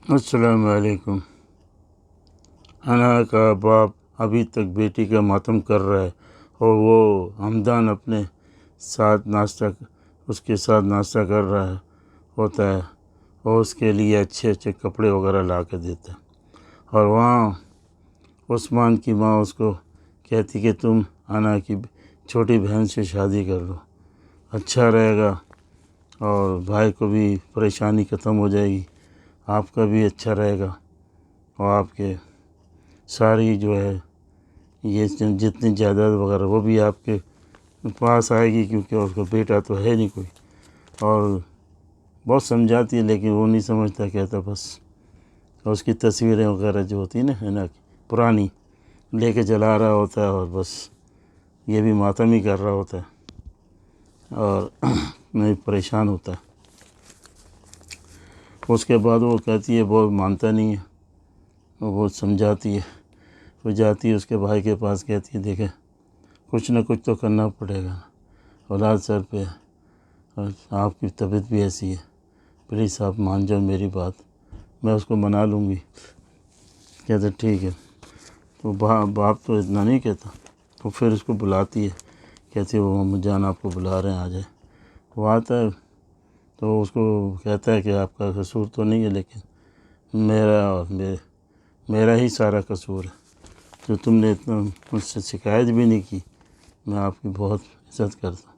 السلام علیکم۔ انا کا باپ ابھی تک بیٹی کا ماتم کر رہا ہے اور وہ ہمدان اپنے ساتھ اس کے ساتھ ناشتہ کر رہا ہوتا ہے اور اس کے لیے اچھے اچھے کپڑے وغیرہ لا کے دیتا ہے، اور وہاں عثمان کی ماں اس کو کہتی کہ تم انا کی چھوٹی بہن سے شادی کر لو، اچھا رہے گا اور بھائی کو بھی پریشانی ختم ہو جائے گی، آپ کا بھی اچھا رہے گا، اور آپ کے ساری جو ہے یہ جتنی جائیداد وغیرہ وہ بھی آپ کے پاس آئے گی، کیونکہ اس کا بیٹا تو ہے نہیں کوئی۔ اور بہت سمجھاتی ہے لیکن وہ نہیں سمجھتا، کہتا بس اس کی تصویریں وغیرہ جو ہوتی ہیں نا پرانی لے کے جلا رہا ہوتا ہے، اور بس یہ بھی ماتم ہی کر رہا ہوتا ہے اور میں پریشان ہوتا ہے۔ اس کے بعد وہ کہتی ہے، وہ مانتا نہیں ہے، وہ بہت سمجھاتی ہے، وہ جاتی ہے اس کے بھائی کے پاس، کہتی ہے دیکھیں کچھ نہ کچھ تو کرنا پڑے گا، اولاد سر پہ ہے اور آپ کی طبیعت بھی ایسی ہے، پلیز آپ مان جاؤ میری بات، میں اس کو منا لوں گی۔ کہتے ٹھیک ہے۔ تو باپ تو اتنا نہیں کہتا، تو پھر اس کو بلاتی ہے، کہتی ہے وہ محمد جان آپ کو بلا رہے ہیں، آ جائے۔ وہ آتا ہے تو اس کو کہتا ہے کہ آپ کا قصور تو نہیں ہے، لیکن میرا ہی سارا قصور ہے، جو تم نے اتنا مجھ سے شکایت بھی نہیں کی، میں آپ کی بہت عزت کرتا ہوں،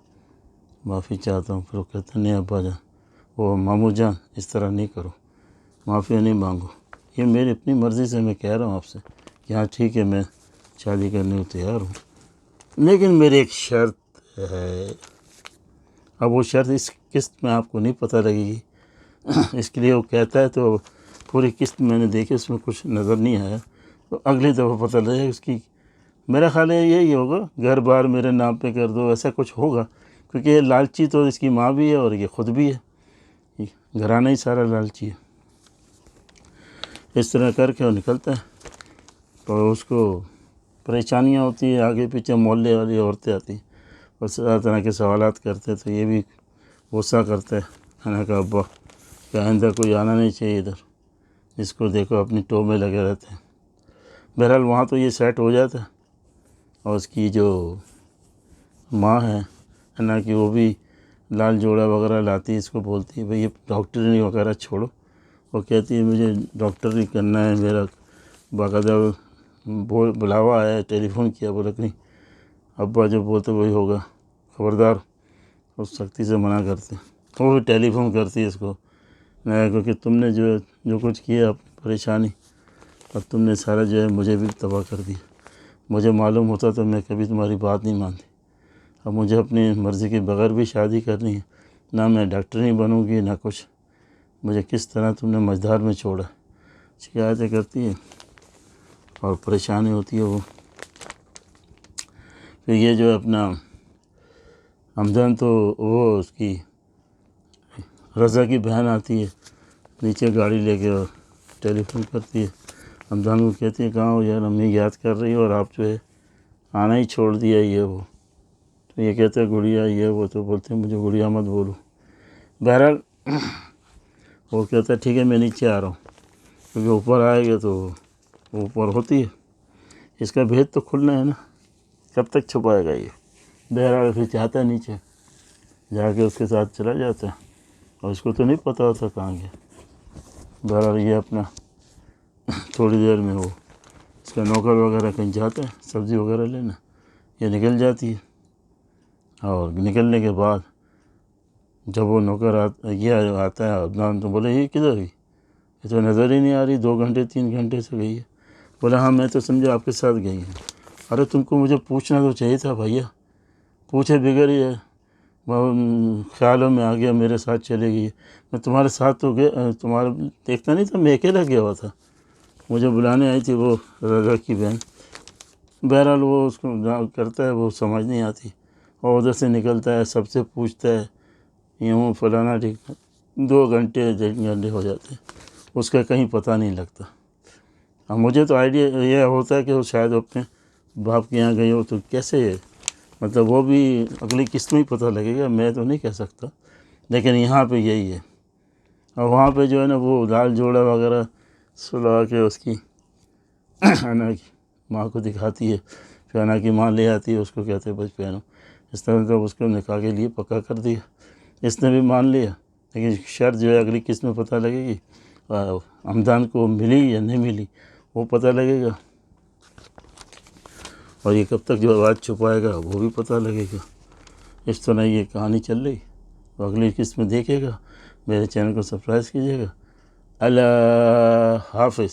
معافی چاہتا ہوں۔ پھر وہ کہتا نہیں ابا جان، وہ مامو جان اس طرح نہیں کرو، معافی نہیں مانگو، یہ میری اپنی مرضی سے میں کہہ رہا ہوں آپ سے کہ ہاں ٹھیک ہے میں شادی کرنے کو تیار ہوں، لیکن میری ایک شرط ہے۔ اب وہ شرط اس قسط میں آپ کو نہیں پتہ لگے گی، اس کے لیے وہ کہتا ہے تو پوری قسط میں نے دیکھی، اس میں کچھ نظر نہیں آیا، تو اگلی دفعہ پتہ لگے اس کی۔ میرا خیال ہے یہی ہوگا، گھر بار میرے نام پہ کر دو، ایسا کچھ ہوگا، کیونکہ یہ لالچی تو اس کی ماں بھی ہے اور یہ خود بھی ہے، گھرانہ ہی سارا لالچی ہے۔ اس طرح کر کے وہ نکلتا ہے، تو اس کو پریشانیاں ہوتی ہیں، آگے پیچھے محلے والی عورتیں آتی ہیں اور طرح طرح کے سوالات کرتے، تو یہ بھی غصہ کرتا ہے انا کا ابا کہ آئندہ کوئی آنا نہیں چاہیے ادھر، اس کو دیکھو اپنی ٹو میں لگے رہتے ہیں۔ بہرحال وہاں تو یہ سیٹ ہو جاتا ہے، اور اس کی جو ماں ہے انا کی، وہ بھی لال جوڑا وغیرہ لاتی ہے، اس کو بولتی ہے بھئی یہ ڈاکٹری وغیرہ چھوڑو، وہ کہتی ہے مجھے ڈاکٹری کرنا ہے، میرا باقاعدہ بلاوا آیا ہے، ٹیلی فون کیا، بولا کہ نہیں ابا جو بولتے وہی ہوگا، خبردار، اس سختی سے منع کرتے ہیں۔ وہ بھی ٹیلی فون کرتی ہے اس کو، کیونکہ تم نے جو کچھ کیا پریشانی، اب تم نے سارا جو ہے مجھے بھی تباہ کر دیا، مجھے معلوم ہوتا تو میں کبھی تمہاری بات نہیں مانتی، اب مجھے اپنی مرضی کے بغیر بھی شادی کرنی ہے، نہ میں ڈاکٹر نہیں بنوں گی نہ کچھ، مجھے کس طرح تم نے مجدار میں چھوڑا، شکایتیں کرتی ہے اور پریشانی ہوتی ہے وہ۔ پھر یہ جو اپنا ہمدان، تو وہ اس کی رضا کی بہن آتی ہے نیچے گاڑی لے کے اور ٹیلی فون کرتی ہے، ہمدان کو کہتی ہے کہاں ہو یار، امی یاد کر رہی ہو اور آپ جو ہے آنا ہی چھوڑ دیا یہ وہ، تو یہ کہتے ہیں گڑیا یہ وہ، تو بولتے ہیں مجھے گڑیا مت بولو۔ بہرحال وہ کہتا ہے ٹھیک ہے میں نیچے آ رہا ہوں، کیونکہ اوپر آئے گا تو وہ اوپر ہوتی ہے، اس کا بھید تو کھلنا ہے نا، کب تک چھپائے گا یہ۔ بہرحال پھر چاہتا ہے نیچے جا کے اس کے ساتھ چلا جاتا ہے، اور اس کو تو نہیں پتہ ہوتا کہاں گیا۔ بہرحال یہ اپنا تھوڑی دیر میں وہ اس کا نوکر وغیرہ کہیں جاتا ہے سبزی وغیرہ لینا، یہ نکل جاتی ہے، اور نکلنے کے بعد جب وہ نوکر آتا ہے عدنان، تو بولے یہ کدھر گئی، یہ تو نظر ہی نہیں آ رہی، 2 گھنٹے 3 گھنٹے سے گئی ہے۔ بولا ہاں میں تو سمجھا آپ کے ساتھ گئی ہیں۔ ارے تم کو مجھے پوچھنا تو چاہیے تھا بھیا، پوچھے بغیر ہی ہے خیالوں میں آ گیا میرے ساتھ چلے گئی، میں تمہارے ساتھ تو گیا، تمہارا دیکھتا نہیں تھا، میں اکیلا گیا ہوا تھا، مجھے بلانے آئی تھی وہ رضا کی بہن۔ بہرحال وہ اس کو کرتا ہے، وہ سمجھ نہیں آتی، اور ادھر سے نکلتا ہے، سب سے پوچھتا ہے یوں فلانا ٹھیک، 2 گھنٹے 3 گھنٹے ہو جاتے ہیں، اس کا کہیں پتہ نہیں لگتا۔ اب مجھے تو آئیڈیا یہ ہوتا ہے کہ وہ شاید اپنے باپ کے یہاں گئی ہو، تو کیسے مطلب وہ بھی اگلی قسط میں ہی پتہ لگے گا، میں تو نہیں کہہ سکتا، لیکن یہاں پہ یہی ہے۔ اور وہاں پہ جو ہے نا وہ لال جوڑا وغیرہ سلا کے اس کی انا کی ماں کو دکھاتی ہے، پھر انا کی ماں لے آتی ہے، اس کو کہتے ہیں بچ پہنو. اس طرح جب اس کو نکاح کے لیے پکا کر دیا. اس نے بھی مان لیا، لیکن شرط جو ہے اگلی قسط میں پتہ لگے گی حمدان کو ملی یا نہیں ملی، وہ پتہ لگے گا. اور یہ کب تک جو آواز چھپائے گا وہ بھی پتہ لگے گا. اس طرح یہ کہانی چل رہی. اگلی قسط میں دیکھے گا. میرے چینل کو سبسکرائب کیجیے گا. اللہ حافظ.